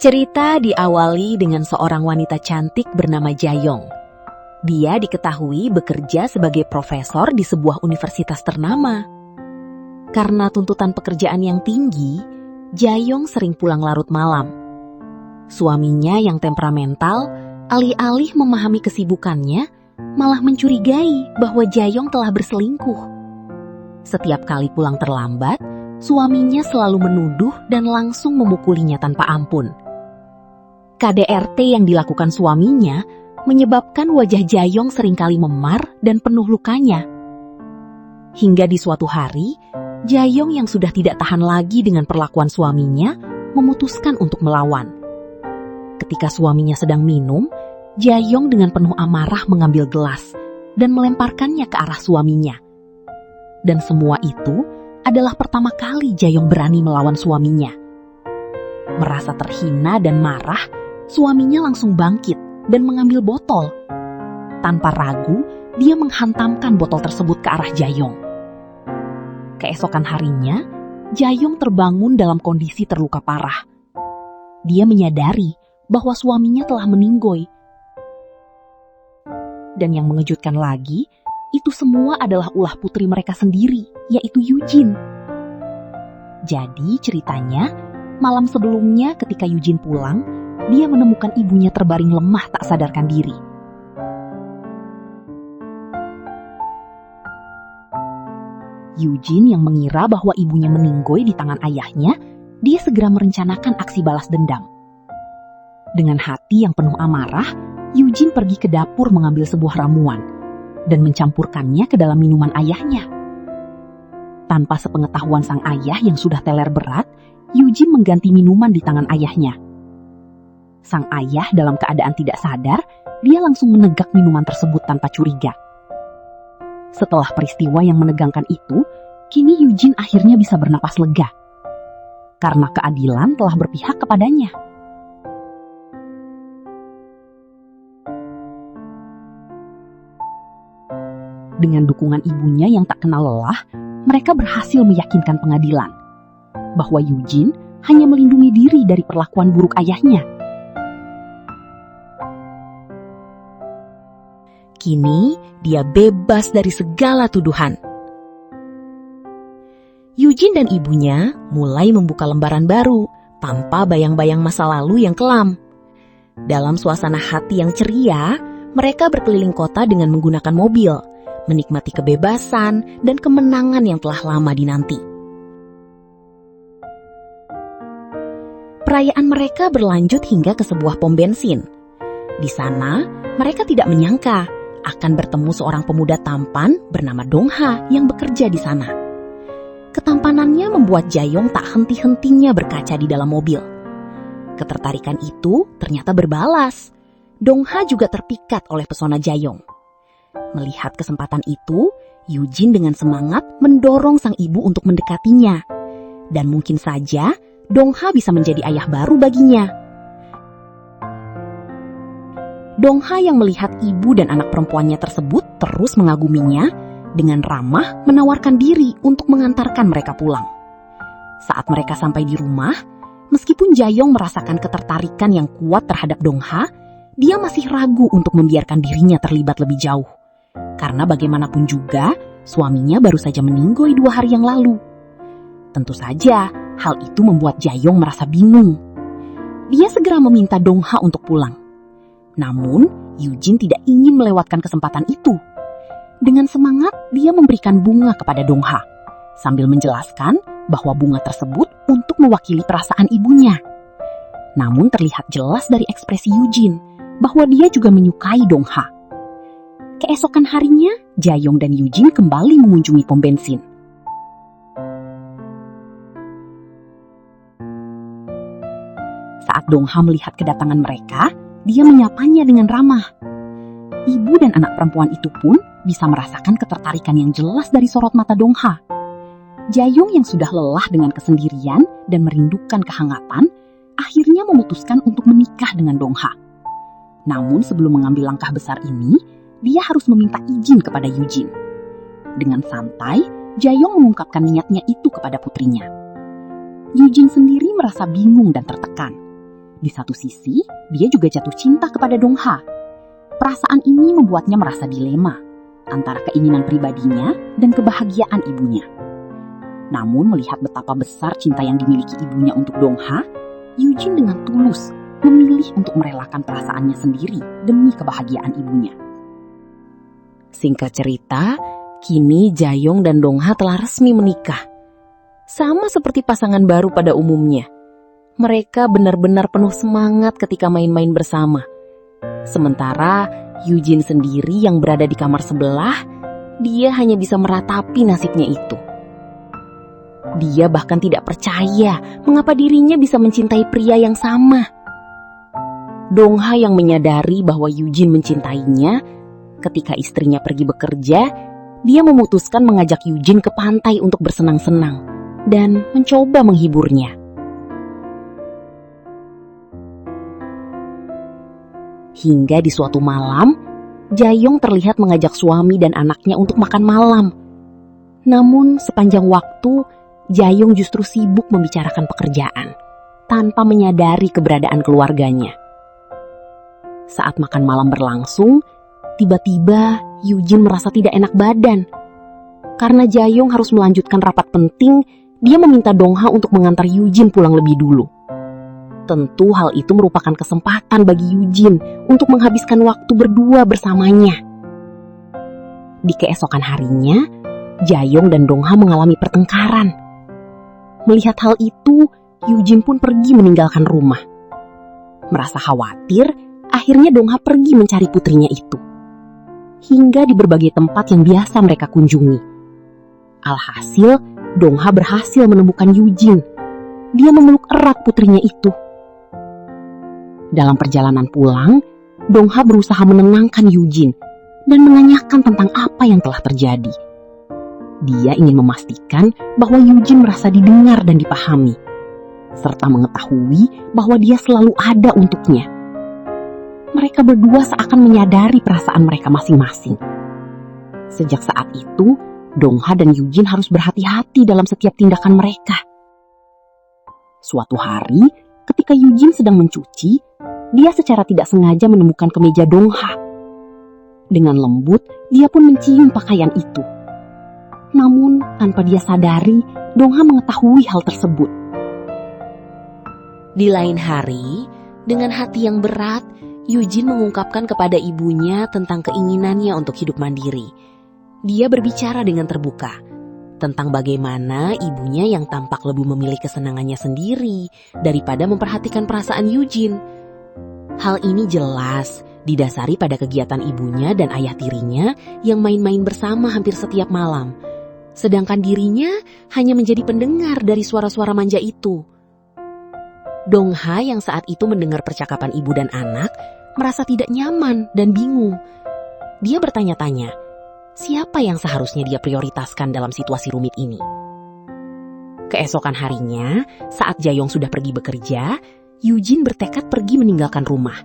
Cerita diawali dengan seorang wanita cantik bernama Jayong. Dia diketahui bekerja sebagai profesor di sebuah universitas ternama. Karena tuntutan pekerjaan yang tinggi, Jayong sering pulang larut malam. Suaminya yang temperamental, alih-alih memahami kesibukannya, malah mencurigai bahwa Jayong telah berselingkuh. Setiap kali pulang terlambat, suaminya selalu menuduh dan langsung memukulinya tanpa ampun. KDRT yang dilakukan suaminya menyebabkan wajah Jayong seringkali memar dan penuh lukanya. Hingga di suatu hari, Jayong yang sudah tidak tahan lagi dengan perlakuan suaminya memutuskan untuk melawan. Ketika suaminya sedang minum, Jayong dengan penuh amarah mengambil gelas dan melemparkannya ke arah suaminya. Dan semua itu adalah pertama kali Jayong berani melawan suaminya. Merasa terhina dan marah, suaminya langsung bangkit dan mengambil botol. Tanpa ragu, dia menghantamkan botol tersebut ke arah Jayong. Keesokan harinya, Jayong terbangun dalam kondisi terluka parah. Dia menyadari bahwa suaminya telah meninggoy. Dan yang mengejutkan lagi, itu semua adalah ulah putri mereka sendiri, yaitu Eugene. Jadi ceritanya, malam sebelumnya ketika Eugene pulang, dia menemukan ibunya terbaring lemah tak sadarkan diri. Eugene yang mengira bahwa ibunya meninggoy di tangan ayahnya, dia segera merencanakan aksi balas dendam. Dengan hati yang penuh amarah, Eugene pergi ke dapur mengambil sebuah ramuan dan mencampurkannya ke dalam minuman ayahnya. Tanpa sepengetahuan sang ayah yang sudah teler berat, Eugene mengganti minuman di tangan ayahnya. Sang ayah dalam keadaan tidak sadar, dia langsung menegak minuman tersebut tanpa curiga. Setelah peristiwa yang menegangkan itu, kini Eugene akhirnya bisa bernapas lega. Karena keadilan telah berpihak kepadanya. Dengan dukungan ibunya yang tak kenal lelah, mereka berhasil meyakinkan pengadilan bahwa Eugene hanya melindungi diri dari perlakuan buruk ayahnya. Kini dia bebas dari segala tuduhan. Eugene dan ibunya mulai membuka lembaran baru tanpa bayang-bayang masa lalu yang kelam. Dalam suasana hati yang ceria, mereka berkeliling kota dengan menggunakan mobil, menikmati kebebasan dan kemenangan yang telah lama dinanti. Perayaan mereka berlanjut hingga ke sebuah pom bensin. Di sana, mereka tidak menyangka akan bertemu seorang pemuda tampan bernama Dongha yang bekerja di sana. Ketampanannya membuat Jayong tak henti-hentinya berkaca di dalam mobil. Ketertarikan itu ternyata berbalas. Dongha juga terpikat oleh pesona Jayong. Melihat kesempatan itu, Eugene dengan semangat mendorong sang ibu untuk mendekatinya. Dan mungkin saja Dongha bisa menjadi ayah baru baginya. Dongha yang melihat ibu dan anak perempuannya tersebut terus mengaguminya, dengan ramah menawarkan diri untuk mengantarkan mereka pulang. Saat mereka sampai di rumah, meskipun Jayong merasakan ketertarikan yang kuat terhadap Dongha, dia masih ragu untuk membiarkan dirinya terlibat lebih jauh. Karena bagaimanapun juga, suaminya baru saja meninggoy 2 hari yang lalu. Tentu saja, hal itu membuat Jayong merasa bingung. Dia segera meminta Dongha untuk pulang. Namun, Eugene tidak ingin melewatkan kesempatan itu. Dengan semangat, dia memberikan bunga kepada Dongha, sambil menjelaskan bahwa bunga tersebut untuk mewakili perasaan ibunya. Namun terlihat jelas dari ekspresi Eugene bahwa dia juga menyukai Dongha. Keesokan harinya, Jayong dan Eugene kembali mengunjungi pom bensin. Saat Dongha melihat kedatangan mereka, dia menyapanya dengan ramah. Ibu dan anak perempuan itu pun bisa merasakan ketertarikan yang jelas dari sorot mata Dongha. Jayong yang sudah lelah dengan kesendirian dan merindukan kehangatan, akhirnya memutuskan untuk menikah dengan Dongha. Namun sebelum mengambil langkah besar ini, dia harus meminta izin kepada Eugene. Dengan santai, Jayong mengungkapkan niatnya itu kepada putrinya. Eugene sendiri merasa bingung dan tertekan. Di satu sisi, dia juga jatuh cinta kepada Dongha. Perasaan ini membuatnya merasa dilema antara keinginan pribadinya dan kebahagiaan ibunya. Namun melihat betapa besar cinta yang dimiliki ibunya untuk Dongha, Eugene dengan tulus memilih untuk merelakan perasaannya sendiri demi kebahagiaan ibunya. Singkat cerita, kini Jaeyoung dan Dongha telah resmi menikah. Sama seperti pasangan baru pada umumnya, mereka benar-benar penuh semangat ketika main-main bersama. Sementara Eugene sendiri yang berada di kamar sebelah, dia hanya bisa meratapi nasibnya itu. Dia bahkan tidak percaya mengapa dirinya bisa mencintai pria yang sama. Dongha yang menyadari bahwa Eugene mencintainya, ketika istrinya pergi bekerja, dia memutuskan mengajak Eugene ke pantai untuk bersenang-senang dan mencoba menghiburnya. Hingga di suatu malam, Jaeyoung terlihat mengajak suami dan anaknya untuk makan malam. Namun sepanjang waktu, Jaeyoung justru sibuk membicarakan pekerjaan, tanpa menyadari keberadaan keluarganya. Saat makan malam berlangsung, tiba-tiba Eugene merasa tidak enak badan. Karena Jaeyoung harus melanjutkan rapat penting, dia meminta Dongha untuk mengantar Eugene pulang lebih dulu. Tentu hal itu merupakan kesempatan bagi Eugene untuk menghabiskan waktu berdua bersamanya. Di keesokan harinya, Jaeyoung dan Dongha mengalami pertengkaran. Melihat hal itu, Eugene pun pergi meninggalkan rumah. Merasa khawatir, akhirnya Dongha pergi mencari putrinya itu. Hingga di berbagai tempat yang biasa mereka kunjungi. Alhasil, Dongha berhasil menemukan Eugene. Dia memeluk erat putrinya itu. Dalam perjalanan pulang, Dongha berusaha menenangkan Eugene dan menanyakan tentang apa yang telah terjadi. Dia ingin memastikan bahwa Eugene merasa didengar dan dipahami, serta mengetahui bahwa dia selalu ada untuknya. Mereka berdua seakan menyadari perasaan mereka masing-masing. Sejak saat itu, Dongha dan Eugene harus berhati-hati dalam setiap tindakan mereka. Suatu hari, ketika Eugene sedang mencuci, dia secara tidak sengaja menemukan kemeja Dongha. Dengan lembut, dia pun mencium pakaian itu. Namun, tanpa dia sadari, Dongha mengetahui hal tersebut. Di lain hari, dengan hati yang berat, Eugene mengungkapkan kepada ibunya tentang keinginannya untuk hidup mandiri. Dia berbicara dengan terbuka tentang bagaimana ibunya yang tampak lebih memilih kesenangannya sendiri daripada memperhatikan perasaan Eugene. Hal ini jelas didasari pada kegiatan ibunya dan ayah tirinya yang main-main bersama hampir setiap malam. Sedangkan dirinya hanya menjadi pendengar dari suara-suara manja itu. Dongha yang saat itu mendengar percakapan ibu dan anak merasa tidak nyaman dan bingung. Dia bertanya-tanya, siapa yang seharusnya dia prioritaskan dalam situasi rumit ini? Keesokan harinya, saat Jaeyoung sudah pergi bekerja, Eugene bertekad pergi meninggalkan rumah.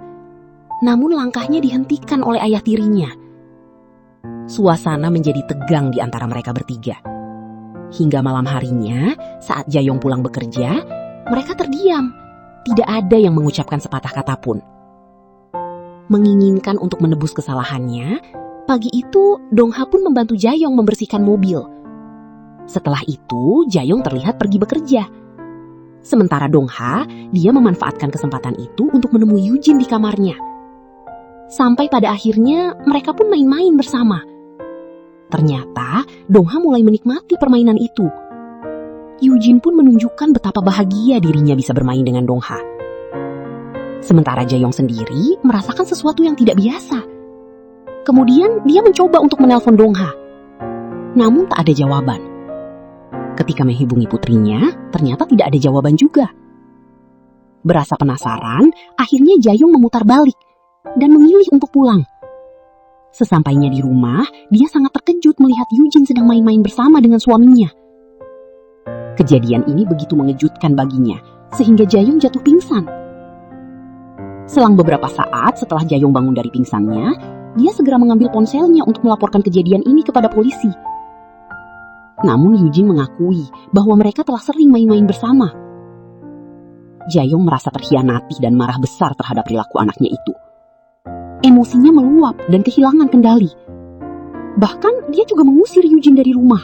Namun langkahnya dihentikan oleh ayah tirinya. Suasana menjadi tegang di antara mereka bertiga. Hingga malam harinya, saat Jaeyoung pulang bekerja, mereka terdiam. Tidak ada yang mengucapkan sepatah kata pun. Menginginkan untuk menebus kesalahannya, pagi itu Dongha pun membantu Jaeyoung membersihkan mobil. Setelah itu, Jaeyoung terlihat pergi bekerja. Sementara Dongha, dia memanfaatkan kesempatan itu untuk menemui Eugene di kamarnya. Sampai pada akhirnya mereka pun main-main bersama. Ternyata Dongha mulai menikmati permainan itu. Eugene pun menunjukkan betapa bahagia dirinya bisa bermain dengan Dongha. Sementara Jaeyoung sendiri merasakan sesuatu yang tidak biasa. Kemudian dia mencoba untuk menelpon Dongha. Namun tak ada jawaban. Ketika menghubungi putrinya, ternyata tidak ada jawaban juga. Berasa penasaran, akhirnya Jaeyoung memutar balik dan memilih untuk pulang. Sesampainya di rumah, dia sangat terkejut melihat Eugene sedang main-main bersama dengan suaminya. Kejadian ini begitu mengejutkan baginya, sehingga Jaeyoung jatuh pingsan. Selang beberapa saat setelah Jaeyoung bangun dari pingsannya, dia segera mengambil ponselnya untuk melaporkan kejadian ini kepada polisi. Namun Eugene mengakui bahwa mereka telah sering main-main bersama. Jae-yong merasa terhianati dan marah besar terhadap perilaku anaknya itu. Emosinya meluap dan kehilangan kendali. Bahkan dia juga mengusir Yujin dari rumah.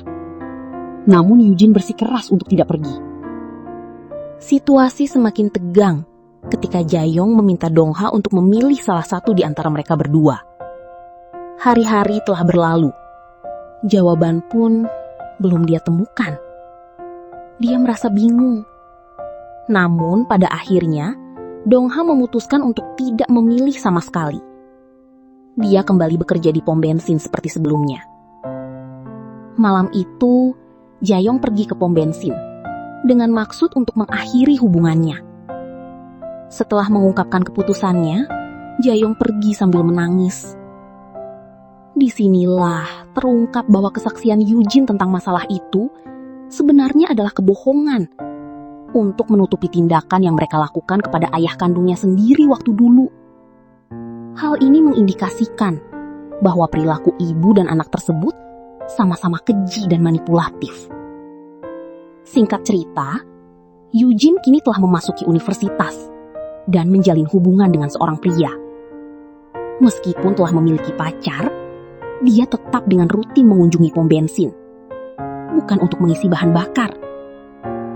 Namun Yujin bersikeras untuk tidak pergi. Situasi semakin tegang ketika Jae-yong meminta Dong-ha untuk memilih salah satu di antara mereka berdua. Hari-hari telah berlalu. Jawaban pun belum dia temukan. Dia merasa bingung. Namun pada akhirnya, Dong-ha memutuskan untuk tidak memilih sama sekali. Dia kembali bekerja di pom bensin seperti sebelumnya. Malam itu, Jae-yong pergi ke pom bensin dengan maksud untuk mengakhiri hubungannya. Setelah mengungkapkan keputusannya, Jae-yong pergi sambil menangis. Disinilah terungkap bahwa kesaksian Yujin tentang masalah itu sebenarnya adalah kebohongan untuk menutupi tindakan yang mereka lakukan kepada ayah kandungnya sendiri waktu dulu. Hal ini mengindikasikan bahwa perilaku ibu dan anak tersebut sama-sama keji dan manipulatif. Singkat cerita, Yujin kini telah memasuki universitas dan menjalin hubungan dengan seorang pria. Meskipun telah memiliki pacar, dia tetap dengan rutin mengunjungi pom bensin. Bukan untuk mengisi bahan bakar,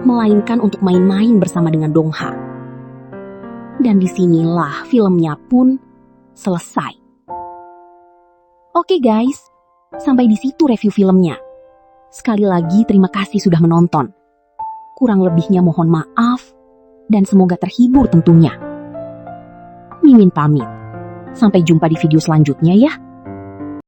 melainkan untuk main-main bersama dengan Dong-ha. Dan disinilah filmnya pun selesai. Oke guys, sampai di situ review filmnya. Sekali lagi terima kasih sudah menonton. Kurang lebihnya mohon maaf, dan semoga terhibur tentunya. Mimin pamit. Sampai jumpa di video selanjutnya ya.